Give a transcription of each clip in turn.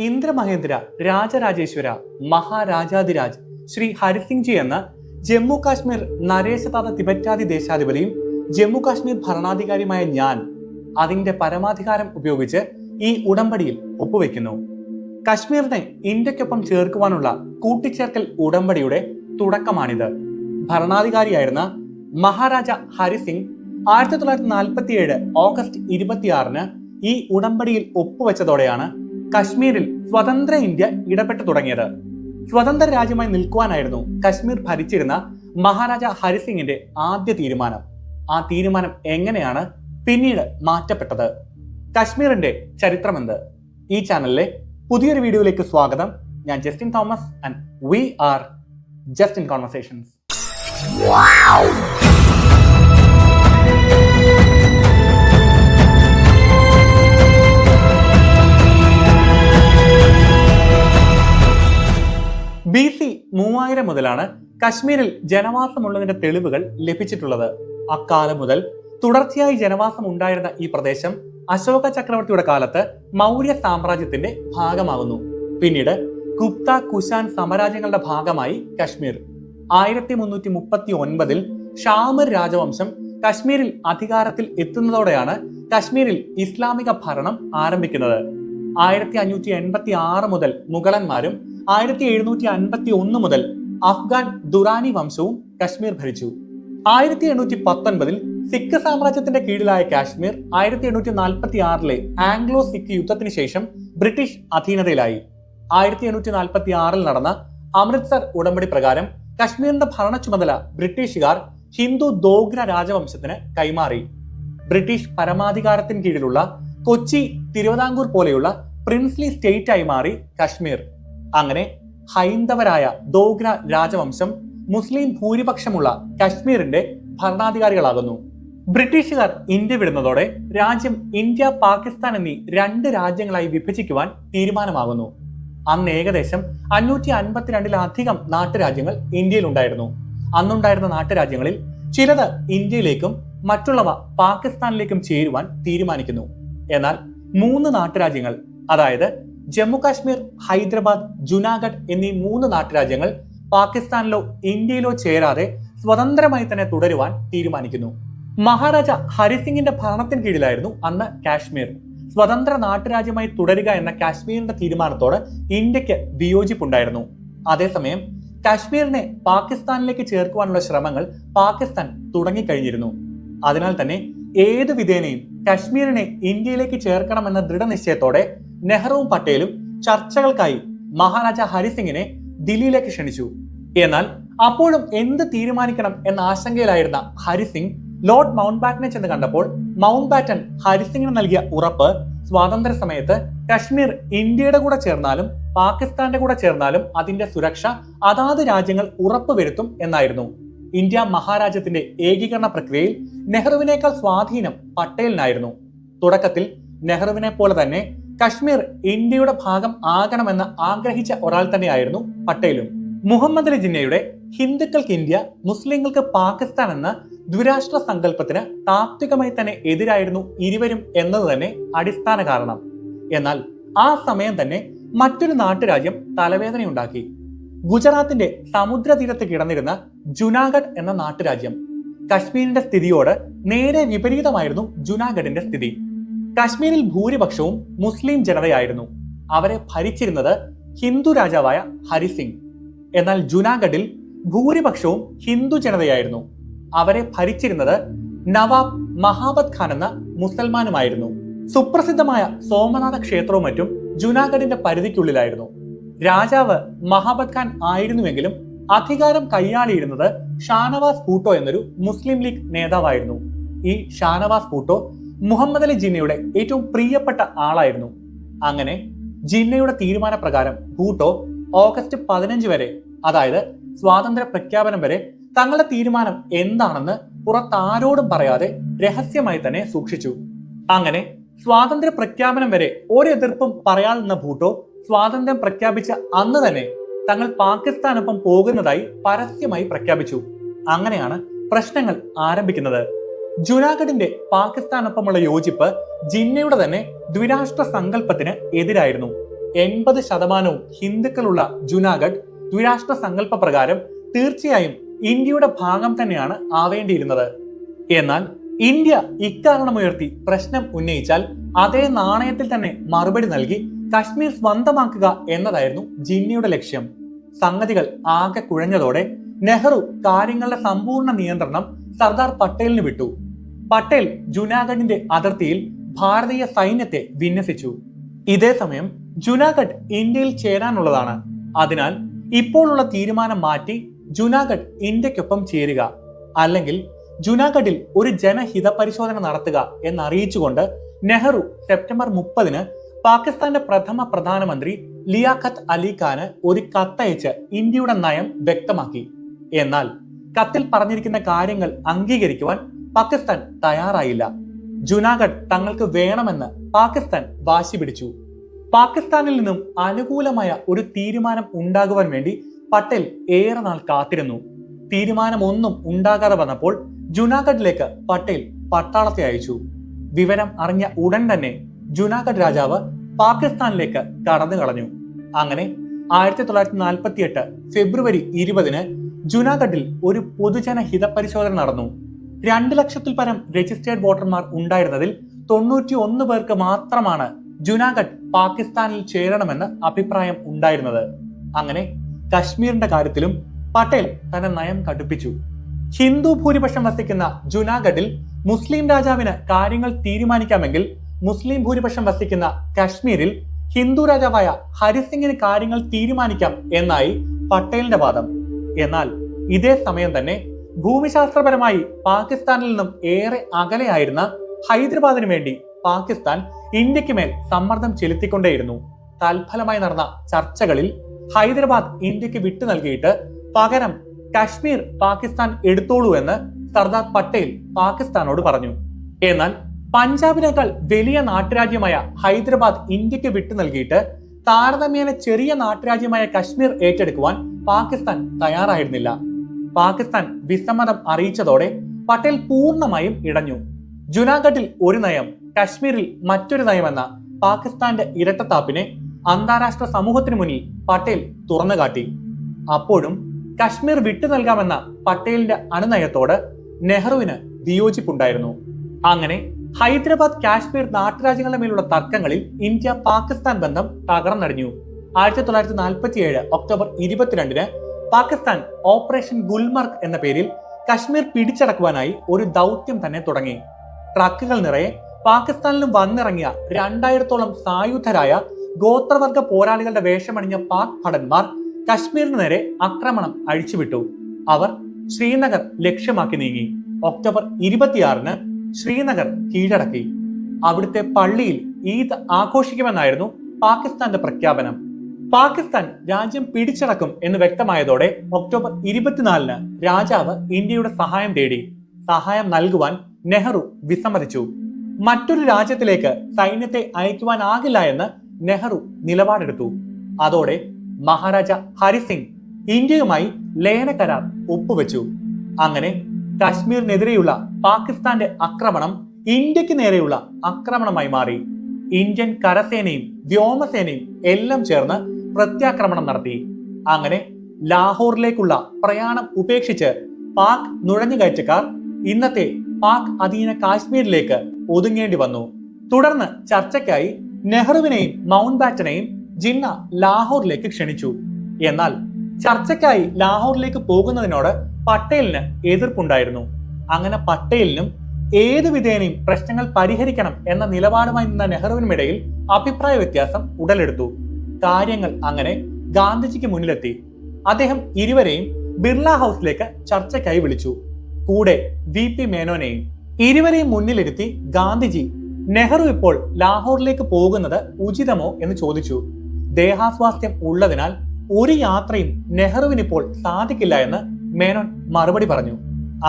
ഇന്ദ്രമഹേന്ദ്ര Rajarajeshwara മഹാരാജാധിരാജ് Shri Harisingh G എന്ന ജമ്മു കാശ്മീർ നരേശതാത തിബറ്റാതി ദേശാധിപതിയും ജമ്മു കാശ്മീർ ഭരണാധികാരിയുമായ ഞാൻ അതിന്റെ പരമാധികാരം ഉപയോഗിച്ച് ഈ ഉടമ്പടിയിൽ ഒപ്പുവെക്കുന്നു. കശ്മീരിനെ ഇന്ത്യക്കൊപ്പം ചേർക്കുവാനുള്ള കൂട്ടിച്ചേർക്കൽ ഉടമ്പടിയുടെ തുടക്കമാണിത്. ഭരണാധികാരിയായിരുന്ന മഹാരാജ ഹരിസിംഗ് 1947 ഓഗസ്റ്റ് 26 ഈ ഉടമ്പടിയിൽ ഒപ്പുവെച്ചതോടെയാണ് കശ്മീരിൽ സ്വതന്ത്ര ഇന്ത്യ ഇടപെട്ടു തുടങ്ങിയത്. സ്വതന്ത്ര രാജ്യമായി നിൽക്കുവാനായിരുന്നു കശ്മീർ ഭരിച്ചിരുന്ന മഹാരാജ ഹരിസിംഗിന്റെ ആദ്യ തീരുമാനം. ആ തീരുമാനം എങ്ങനെയാണ് പിന്നീട് മാറ്റപ്പെട്ടത്? കശ്മീരിന്റെ ചരിത്രമെന്ത്? ഈ ചാനലിലെ പുതിയൊരു വീഡിയോയിലേക്ക് സ്വാഗതം. ഞാൻ Justin Thomas and we are Justin conversations. BC 3000 മുതലാണ് കശ്മീരിൽ ജനവാസമുള്ളതിന്റെ തെളിവുകൾ ലഭിച്ചിട്ടുള്ളത്. അക്കാലം മുതൽ തുടർച്ചയായി ജനവാസം ഉണ്ടായിരുന്ന ഈ പ്രദേശം അശോക ചക്രവർത്തിയുടെ കാലത്ത് മൗര്യ സാമ്രാജ്യത്തിന്റെ ഭാഗമാകുന്നു. പിന്നീട് ഗുപ്ത, കുശാൻ സാമ്രാജ്യങ്ങളുടെ ഭാഗമായി കശ്മീർ. 1339 ഷാമിർ രാജവംശം കശ്മീരിൽ അധികാരത്തിൽ എത്തുന്നതോടെയാണ് കശ്മീരിൽ ഇസ്ലാമിക ഭരണം ആരംഭിക്കുന്നത്. 1586 മുതൽ മുഗളന്മാരും 1751 മുതൽ അഫ്ഗാൻ ദുറാനി വംശവും കശ്മീർ ഭരിച്ചു. 1819 സിഖ് സാമ്രാജ്യത്തിന്റെ കീഴിലായ കാശ്മീർ 1846 ആംഗ്ലോ സിഖ് യുദ്ധത്തിന് ശേഷം ബ്രിട്ടീഷ് അധീനതയിലായി. 1846 നടന്ന അമൃത്സർ ഉടമ്പടി പ്രകാരം കശ്മീരിന്റെ ഭരണ ചുമതല ബ്രിട്ടീഷുകാർ ഹിന്ദു ദോഗ്ര രാജവംശത്തിന് കൈമാറി. ബ്രിട്ടീഷ് പരമാധികാരത്തിന് കീഴിലുള്ള കൊച്ചി, തിരുവിതാംകൂർ പോലെയുള്ള പ്രിൻസ്ലി സ്റ്റേറ്റ് ആയി മാറി കശ്മീർ. അങ്ങനെ ഹൈന്ദവരായ ദോഗ്ര രാജവംശം മുസ്ലിം ഭൂരിപക്ഷമുള്ള കശ്മീരിന്റെ ഭരണാധികാരികളാകുന്നു. ബ്രിട്ടീഷുകാർ ഇന്ത്യ വിടുന്നതോടെ രാജ്യം ഇന്ത്യ, പാകിസ്ഥാൻ എന്നീ 2 രാജ്യങ്ങളായി വിഭജിക്കുവാൻ തീരുമാനമാകുന്നു. അന്ന് ഏകദേശം 552 നാട്ടുരാജ്യങ്ങൾ ഇന്ത്യയിൽ ഉണ്ടായിരുന്നു. അന്നുണ്ടായിരുന്ന നാട്ടുരാജ്യങ്ങളിൽ ചിലത് ഇന്ത്യയിലേക്കും മറ്റുള്ളവ പാകിസ്ഥാനിലേക്കും ചേരുവാൻ തീരുമാനിക്കുന്നു. എന്നാൽ 3 നാട്ടുരാജ്യങ്ങൾ, അതായത് ജമ്മു കാശ്മീർ, ഹൈദരാബാദ്, ജുനാഗഡ് എന്നീ 3 നാട്ടുരാജ്യങ്ങൾ പാകിസ്ഥാനിലോ ഇന്ത്യയിലോ ചേരാതെ സ്വതന്ത്രമായി തന്നെ തുടരുവാൻ തീരുമാനിക്കുന്നു. മഹാരാജ ഹരിസിംഗിന്റെ ഭരണത്തിന് കീഴിലായിരുന്നു അന്ന് കാശ്മീർ. സ്വതന്ത്ര നാട്ടുരാജ്യമായി തുടരുക എന്ന കാശ്മീരിന്റെ തീരുമാനത്തോട് ഇന്ത്യക്ക് വിയോജിപ്പുണ്ടായിരുന്നു. അതേസമയം കാശ്മീരിനെ പാകിസ്ഥാനിലേക്ക് ചേർക്കുവാനുള്ള ശ്രമങ്ങൾ പാകിസ്ഥാൻ തുടങ്ങിക്കഴിഞ്ഞിരുന്നു. അതിനാൽ തന്നെ ഏതു വിധേനയും കശ്മീരിനെ ഇന്ത്യയിലേക്ക് ചേർക്കണമെന്ന ദൃഢനിശ്ചയത്തോടെ നെഹ്റുവും പട്ടേലും ചർച്ചകൾക്കായി മഹാരാജ ഹരിസിംഗിനെ ദില്ലിയിലേക്ക് ക്ഷണിച്ചു. എന്നാൽ അപ്പോഴും എന്ത് തീരുമാനിക്കണം എന്ന ആശങ്കയിലായിരുന്ന ഹരിസിംഗ് ലോർഡ് മൗണ്ട് ബാറ്റനെ ചെന്ന് കണ്ടപ്പോൾ മൗണ്ട് ബാറ്റൻ ഹരിസിംഗിന് നൽകിയ ഉറപ്പ് സ്വാതന്ത്ര്യ സമയത്ത് കശ്മീർ ഇന്ത്യയുടെ കൂടെ ചേർന്നാലും പാകിസ്ഥാന്റെ കൂടെ ചേർന്നാലും അതിന്റെ സുരക്ഷ അതാത് രാജ്യങ്ങൾ ഉറപ്പുവരുത്തും എന്നായിരുന്നു. ഇന്ത്യ മഹാരാജ്യത്തിന്റെ ഏകീകരണ പ്രക്രിയയിൽ നെഹ്റുവിനേക്കാൾ സ്വാധീനം പട്ടേലിനായിരുന്നു. തുടക്കത്തിൽ നെഹ്റുവിനെ പോലെ തന്നെ കശ്മീർ ഇന്ത്യയുടെ ഭാഗം ആകണമെന്ന് ആഗ്രഹിച്ച ഒരാൾ തന്നെയായിരുന്നു പട്ടേലും. മുഹമ്മദ് അലി ജിന്നയുടെ ഹിന്ദുക്കൾക്ക് ഇന്ത്യ, മുസ്ലിങ്ങൾക്ക് പാകിസ്ഥാൻ എന്ന ദ്വിരാഷ്ട്ര സങ്കല്പത്തിന് താത്വികമായി തന്നെ എതിരായിരുന്നു ഇരുവരും എന്നത് തന്നെ അടിസ്ഥാന കാരണം. എന്നാൽ ആ സമയം തന്നെ മറ്റൊരു നാട്ടുരാജ്യം തലവേദനയുണ്ടാക്കി. ഗുജറാത്തിന്റെ സമുദ്രതീരത്ത് കിടന്നിരുന്ന ജുനാഗഡ് എന്ന നാട്ടുരാജ്യം. കശ്മീരിന്റെ സ്ഥിതിയോട് നേരെ വിപരീതമായിരുന്നു ജുനാഗഡിന്റെ സ്ഥിതി. കശ്മീരിൽ ഭൂരിപക്ഷവും മുസ്ലിം ജനതയായിരുന്നു. അവരെ ഭരിച്ചിരുന്നത് ഹിന്ദു രാജാവായ ഹരിസിംഗ്. എന്നാൽ ജുനാഗഡിൽ ഭൂരിപക്ഷവും ഹിന്ദു ജനതയായിരുന്നു. അവരെ ഭരിച്ചിരുന്നത് നവാബ് മഹാബത് ഖാൻ എന്ന മുസൽമാനുമായിരുന്നു. സുപ്രസിദ്ധമായ സോമനാഥ ക്ഷേത്രവും മറ്റും ജുനാഗഡിന്റെ പരിധിക്കുള്ളിലായിരുന്നു. രാജാവ് മഹാബത് ഖാൻ ആയിരുന്നുവെങ്കിലും അധികാരം കൈയാളിയിരുന്നത് ഷാനവാസ് ഭൂട്ടോ എന്നൊരു മുസ്ലിം ലീഗ് നേതാവായിരുന്നു. ഈ ഷാനവാസ് ഭൂട്ടോ മുഹമ്മദ് അലി ജിന്നയുടെ ഏറ്റവും പ്രിയപ്പെട്ട ആളായിരുന്നു. അങ്ങനെ ജിന്നയുടെ തീരുമാനപ്രകാരം ഭൂട്ടോ ഓഗസ്റ്റ് 15 വരെ, അതായത് സ്വാതന്ത്ര്യ പ്രഖ്യാപനം വരെ തങ്ങളുടെ തീരുമാനം എന്താണെന്ന് പുറത്താരോടും പറയാതെ രഹസ്യമായി തന്നെ സൂക്ഷിച്ചു. അങ്ങനെ സ്വാതന്ത്ര്യ പ്രഖ്യാപനം വരെ ഒരു എതിർപ്പും പറയാതിരുന്ന ഭൂട്ടോ സ്വാതന്ത്ര്യം പ്രഖ്യാപിച്ച അന്ന് തന്നെ തങ്ങൾ പാകിസ്ഥാനൊപ്പം പോകുന്നതായി പരസ്യമായി പ്രഖ്യാപിച്ചു. അങ്ങനെയാണ് പ്രശ്നങ്ങൾ ആരംഭിക്കുന്നത്. ജുനാഗഡിന്റെ പാകിസ്ഥാനൊപ്പമുള്ള യോജിപ്പ് ജിന്നയുടെ തന്നെ ദ്വിരാഷ്ട്ര സങ്കല്പത്തിന് എതിരായിരുന്നു. 80% ഹിന്ദുക്കളുള്ള ജുനാഗഡ് ദ്വിരാഷ്ട്ര സങ്കല്പ പ്രകാരം തീർച്ചയായും ഇന്ത്യയുടെ ഭാഗം തന്നെയാണ് ആവേണ്ടിയിരുന്നത്. എന്നാൽ ഇന്ത്യ ഇക്കാരണമുയർത്തി പ്രശ്നം ഉന്നയിച്ചാൽ അതേ നാണയത്തിൽ തന്നെ മറുപടി നൽകി കശ്മീർ സ്വന്തമാക്കുക എന്നതായിരുന്നു ജിന്നയുടെ ലക്ഷ്യം. സംഗതികൾ ആകെ കുഴഞ്ഞതോടെ നെഹ്റു കാര്യങ്ങളുടെ സമ്പൂർണ്ണ നിയന്ത്രണം സർദാർ പട്ടേലിന് വിട്ടു. പട്ടേൽ ജുനാഗഡിന്റെ അതിർത്തിയിൽ ഭാരതീയ സൈന്യത്തെ വിന്യസിച്ചു. ഇതേ സമയം ജുനാഗഡ് ഇന്ത്യയിൽ ചേരാനുള്ളതാണ്. അതിനാൽ ഇപ്പോഴുള്ള തീരുമാനം മാറ്റി ജുനാഗഡ് ഇന്ത്യക്കൊപ്പം ചേരുക, അല്ലെങ്കിൽ ജുനാഗഡിൽ ഒരു ജനഹിത പരിശോധന നടത്തുക എന്നറിയിച്ചുകൊണ്ട് നെഹ്റു സെപ്റ്റംബർ 30 പാകിസ്ഥാന്റെ പ്രഥമ പ്രധാനമന്ത്രി ലിയാഖത്ത് അലി ഖാന് ഒരു കത്തയച്ച് ഇന്ത്യയുടെ നയം വ്യക്തമാക്കി. എന്നാൽ കത്തിൽ പറഞ്ഞിരിക്കുന്ന കാര്യങ്ങൾ അംഗീകരിക്കുവാൻ പാകിസ്ഥാൻ തയ്യാറായില്ല. ജുനാഗഡ് തങ്ങൾക്ക് വേണമെന്ന് പാകിസ്ഥാൻ വാശി പിടിച്ചു. പാകിസ്ഥാനിൽ നിന്നും അനുകൂലമായ ഒരു തീരുമാനം ഉണ്ടാകുവാൻ വേണ്ടി പട്ടേൽ ഏറെ നാൾ കാത്തിരുന്നു. തീരുമാനമൊന്നും ഉണ്ടാകാതെ വന്നപ്പോൾ ജുനാഗഡിലേക്ക് പട്ടേൽ പട്ടാളത്തെ അയച്ചു. വിവരം അറിഞ്ഞ ഉടൻ തന്നെ ജുനാഗഡ് രാജാവ് പാകിസ്ഥാനിലേക്ക് കടന്നു കളഞ്ഞു. അങ്ങനെ 1948 ഫെബ്രുവരി 20 ജുനാഗഡിൽ ഒരു പൊതുജന ഹിതപരിശോധന നടന്നു. 2 ലക്ഷത്തിൽ പരം രജിസ്റ്റേർഡ് വോട്ടർമാർ ഉണ്ടായിരുന്നതിൽ 91 പേർക്ക് മാത്രമാണ് ജുനാഗഡ് പാകിസ്ഥാനിൽ ചേരണമെന്ന് അഭിപ്രായം ഉണ്ടായിരുന്നത്. അങ്ങനെ കശ്മീരിന്റെ കാര്യത്തിലും പട്ടേൽ തന്റെ നയം കടുപ്പിച്ചു. ഹിന്ദു ഭൂരിപക്ഷം വസിക്കുന്ന ജുനാഗഡിൽ മുസ്ലിം രാജാവിന് കാര്യങ്ങൾ തീരുമാനിക്കാമെങ്കിൽ മുസ്ലിം ഭൂരിപക്ഷം വസിക്കുന്ന കശ്മീരിൽ ഹിന്ദു രാജാവായ ഹരിസിംഗിന് കാര്യങ്ങൾ തീരുമാനിക്കാം എന്നായി പട്ടേലിന്റെ വാദം. എന്നാൽ ഇതേ സമയം തന്നെ ഭൂമിശാസ്ത്രപരമായി പാകിസ്ഥാനിൽ നിന്നും ഏറെ അകലെയായിരുന്ന ഹൈദരാബാദിനു വേണ്ടി പാകിസ്ഥാൻ ഇന്ത്യക്ക് മേൽ സമ്മർദ്ദം ചെലുത്തിക്കൊണ്ടേയിരുന്നു. തൽഫലമായി നടന്ന ചർച്ചകളിൽ ഹൈദരാബാദ് ഇന്ത്യക്ക് വിട്ടു നൽകിയിട്ട് പകരം കശ്മീർ പാകിസ്ഥാൻ എടുത്തോളൂ എന്ന് സർദാർ പട്ടേൽ പാകിസ്ഥാനോട് പറഞ്ഞു. എന്നാൽ പഞ്ചാബിനേക്കാൾ വലിയ നാട്ടുരാജ്യമായ ഹൈദരാബാദ് ഇന്ത്യക്ക് വിട്ടു നൽകിയിട്ട് താരതമ്യേന ചെറിയ നാട്ടുരാജ്യമായ കശ്മീർ ഏറ്റെടുക്കുവാൻ പാകിസ്ഥാൻ തയ്യാറായിരുന്നില്ല. പാകിസ്ഥാൻ വിസമ്മതം അറിയിച്ചതോടെ പട്ടേൽ പൂർണ്ണമായും ഇടഞ്ഞു. ജുനാഗഡിൽ ഒരു നയം, കശ്മീരിൽ മറ്റൊരു നയമെന്ന പാകിസ്ഥാന്റെ ഇരട്ടത്താപ്പിനെ അന്താരാഷ്ട്ര സമൂഹത്തിനു മുന്നിൽ പട്ടേൽ തുറന്നുകാട്ടി. അപ്പോഴും കശ്മീർ വിട്ടു നൽകാമെന്ന പട്ടേലിന്റെ അനുനയത്തോട് നെഹ്റുവിന് വിയോജിപ്പുണ്ടായിരുന്നു. അങ്ങനെ ഹൈദരാബാദ് കാശ്മീർ നാട്ടുരാജ്യങ്ങളുടെ മേലുള്ള തർക്കങ്ങളിൽ ഇന്ത്യ പാകിസ്ഥാൻ ബന്ധം തകർന്നടിഞ്ഞു. 1947 ഒക്ടോബർ 22 പാകിസ്ഥാൻ ഓപ്പറേഷൻ ഗുൽമർഗ് എന്ന പേരിൽ കശ്മീർ പിടിച്ചടക്കുവാനായി ഒരു ദൗത്യം തന്നെ തുടങ്ങി. ട്രക്കുകൾ നിറയെ പാകിസ്ഥാനിലും വന്നിറങ്ങിയ 2000-ഓളം സായുധരായ ഗോത്രവർഗ പോരാളികളുടെ വേഷമണിഞ്ഞ പാക് ഭടന്മാർ കശ്മീരിന് നേരെ ആക്രമണം അഴിച്ചുവിട്ടു. അവർ ശ്രീനഗർ ലക്ഷ്യമാക്കി നീങ്ങി. ഒക്ടോബർ 26 ശ്രീനഗർ കീഴടക്കി. അവിടുത്തെ പള്ളിയിൽ ഈദ് ആഘോഷിക്കുമെന്നായിരുന്നു പാകിസ്ഥാന്റെ പ്രഖ്യാപനം. പാകിസ്ഥാൻ രാജ്യം പിടിച്ചടക്കും എന്ന് വ്യക്തമായതോടെ ഒക്ടോബർ 24 രാജാവ് ഇന്ത്യയുടെ സഹായം തേടി. സഹായം നൽകുവാൻ നെഹ്റു വിസമ്മതിച്ചു. മറ്റൊരു രാജ്യത്തിലേക്ക് സൈന്യത്തെ അയക്കുവാനാകില്ല എന്ന് നെഹ്റു നിലപാടെടുത്തു. അതോടെ മഹാരാജ ഹരിസിംഗ് ഇന്ത്യയുമായി ലയന കരാർ ഒപ്പുവെച്ചു. അങ്ങനെ കശ്മീരിനെതിരെയുള്ള പാകിസ്ഥാന്റെ ആക്രമണം ഇന്ത്യക്ക് നേരെയുള്ള ആക്രമണമായി മാറി. ഇന്ത്യൻ കരസേനയും വ്യോമസേനയും എല്ലാം ചേർന്ന് പ്രത്യാക്രമണം നടത്തി. അങ്ങനെ ലാഹോറിലേക്കുള്ള പ്രയാണം ഉപേക്ഷിച്ച് പാക് നുഴഞ്ഞുകയറ്റക്കാർ ഇന്നത്തെ പാക് അധീന കാശ്മീരിലേക്ക് ഒതുങ്ങേണ്ടി വന്നു. തുടർന്ന് ചർച്ചയ്ക്കായി നെഹ്റുവിനെയും മൗണ്ട് ബാറ്റനെയും ജിന്ന ലാഹോറിലേക്ക് ക്ഷണിച്ചു. എന്നാൽ ചർച്ചയ്ക്കായി ലാഹോറിലേക്ക് പോകുന്നതിനോട് പട്ടേലിന് എതിർപ്പുണ്ടായിരുന്നു. അങ്ങനെ പട്ടേലിനും ഏതു വിധേനയും പ്രശ്നങ്ങൾ പരിഹരിക്കണം എന്ന നിലപാടുമായി നിന്ന നെഹ്റുവിനുമിടയിൽ അഭിപ്രായ വ്യത്യാസം ഉടലെടുത്തു. കാര്യങ്ങൾ അങ്ങനെ ഗാന്ധിജിക്ക് മുന്നിലെത്തി. അദ്ദേഹം ഇരുവരെയും ബിർള ഹൗസിലേക്ക് ചർച്ചയ്ക്കായി വിളിച്ചു. കൂടെ VP മേനോനെയും. ഇരുവരെയും മുന്നിലിരുത്തി ഗാന്ധിജി നെഹ്റു ഇപ്പോൾ ലാഹോറിലേക്ക് പോകുന്നത് ഉചിതമോ എന്ന് ചോദിച്ചു. ദേഹാസ്വാസ്ഥ്യം ഉള്ളതിനാൽ ഒരു യാത്രയും നെഹ്റുവിനിപ്പോൾ സാധിക്കില്ല എന്ന് മേനോൻ മറുപടി പറഞ്ഞു.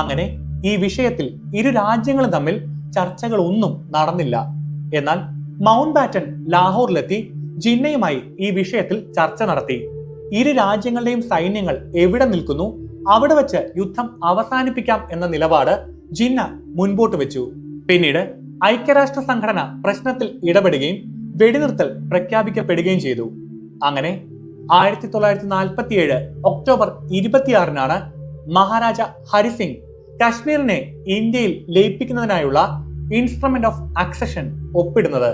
അങ്ങനെ ഈ വിഷയത്തിൽ ഇരു രാജ്യങ്ങളും തമ്മിൽ ചർച്ചകളൊന്നും നടന്നില്ല. എന്നാൽ മൗണ്ട് ബാറ്റൻ ലാഹോറിലെത്തി ജിന്നയുമായി ഈ വിഷയത്തിൽ ചർച്ച നടത്തി. ഇരു രാജ്യങ്ങളുടെയും സൈന്യങ്ങൾ എവിടെ നിൽക്കുന്നു അവിടെ വെച്ച് യുദ്ധം അവസാനിപ്പിക്കാം എന്ന നിലപാട് ജിന്ന മുൻപോട്ട് വെച്ചു. പിന്നീട് ഐക്യരാഷ്ട്ര സംഘടന പ്രശ്നത്തിൽ ഇടപെടുകയും വെടിനിർത്തൽ പ്രഖ്യാപിക്കപ്പെടുകയും ചെയ്തു. അങ്ങനെ 1947 ഒക്ടോബർ 26 മഹാരാജ ഹരിസിംഗ് കശ്മീരിനെ ഇന്ത്യയിൽ ലയിപ്പിക്കുന്നതിനായുള്ള ഇൻസ്ട്രുമെന്റ് ഓഫ് അക്സഷൻ ഒപ്പിടുന്നത്.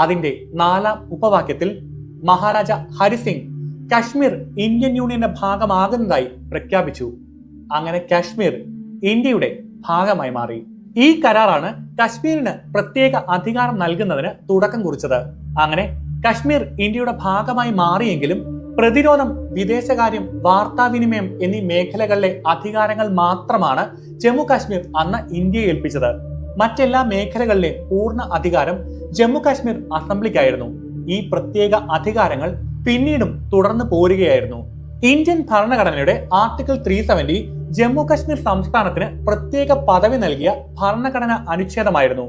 അതിന്റെ 4ാം ഉപവാക്യത്തിൽ മഹാരാജ ഹരിസിംഗ് കശ്മീർ ഇന്ത്യൻ യൂണിയന്റെ ഭാഗമാകുന്നതായി പ്രഖ്യാപിച്ചു. അങ്ങനെ കശ്മീർ ഇന്ത്യയുടെ ഭാഗമായി മാറി. ഈ കരാറാണ് കശ്മീരിന് പ്രത്യേക അധികാരം നൽകുന്നതിന് തുടക്കം കുറിച്ചത്. അങ്ങനെ കശ്മീർ ഇന്ത്യയുടെ ഭാഗമായി മാറിയെങ്കിലും പ്രതിരോധം, വിദേശകാര്യം, വാർത്താവിനിമയം എന്നീ മേഖലകളിലെ അധികാരങ്ങൾ മാത്രമാണ് ജമ്മു കാശ്മീർ അന്ന് ഇന്ത്യയെ ഏൽപ്പിച്ചത്. മറ്റെല്ലാ മേഖലകളിലെയും പൂർണ്ണ അധികാരം ജമ്മു കാശ്മീർ അസംബ്ലിക്കായിരുന്നു. ഈ പ്രത്യേക അധികാരങ്ങൾ പിന്നീടും തുടർന്ന് പോരുകയായിരുന്നു. ഇന്ത്യൻ ഭരണഘടനയുടെ ആർട്ടിക്കിൾ 370 ജമ്മു കാശ്മീർ സംസ്ഥാനത്തിന് പ്രത്യേക പദവി നൽകിയ ഭരണഘടനാ അനുച്ഛേദമായിരുന്നു.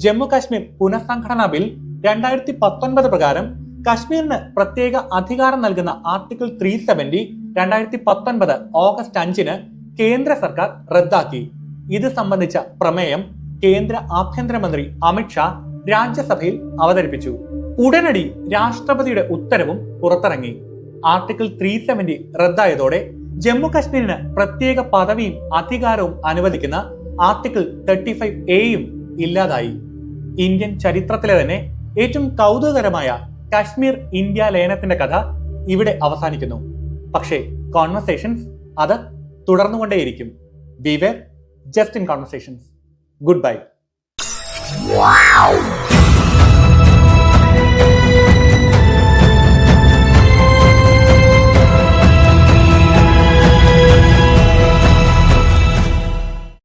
ജമ്മു കാശ്മീർ പുനഃസംഘടനാ ബിൽ 2019 പ്രകാരം കശ്മീരിന് പ്രത്യേക അധികാരം നൽകുന്ന ആർട്ടിക്കിൾ 370 2019 ഓഗസ്റ്റ് 5 കേന്ദ്ര സർക്കാർ റദ്ദാക്കി. ഇത് സംബന്ധിച്ച പ്രമേയം കേന്ദ്ര ആഭ്യന്തരമന്ത്രി അമിത്ഷാ രാജ്യസഭയിൽ അവതരിപ്പിച്ചു. ഉടനടി രാഷ്ട്രപതിയുടെ ഉത്തരവും പുറത്തിറങ്ങി. ആർട്ടിക്കിൾ 370 റദ്ദായതോടെ ജമ്മു കാശ്മീരിന് പ്രത്യേക പദവിയും അധികാരവും അനുവദിക്കുന്ന ആർട്ടിക്കിൾ 35A ഇല്ലാതായി. ഇന്ത്യൻ ചരിത്രത്തിലെ തന്നെ ഏറ്റവും കൗതുകകരമായ കശ്മീർ ഇന്ത്യ ലയനത്തിന്റെ കഥ ഇവിടെ അവസാനിക്കുന്നു. പക്ഷേ കോൺവെർസേഷൻസ് അത് തുടർന്നുകൊണ്ടേയിരിക്കും. Be aware, just in conversations. Good by.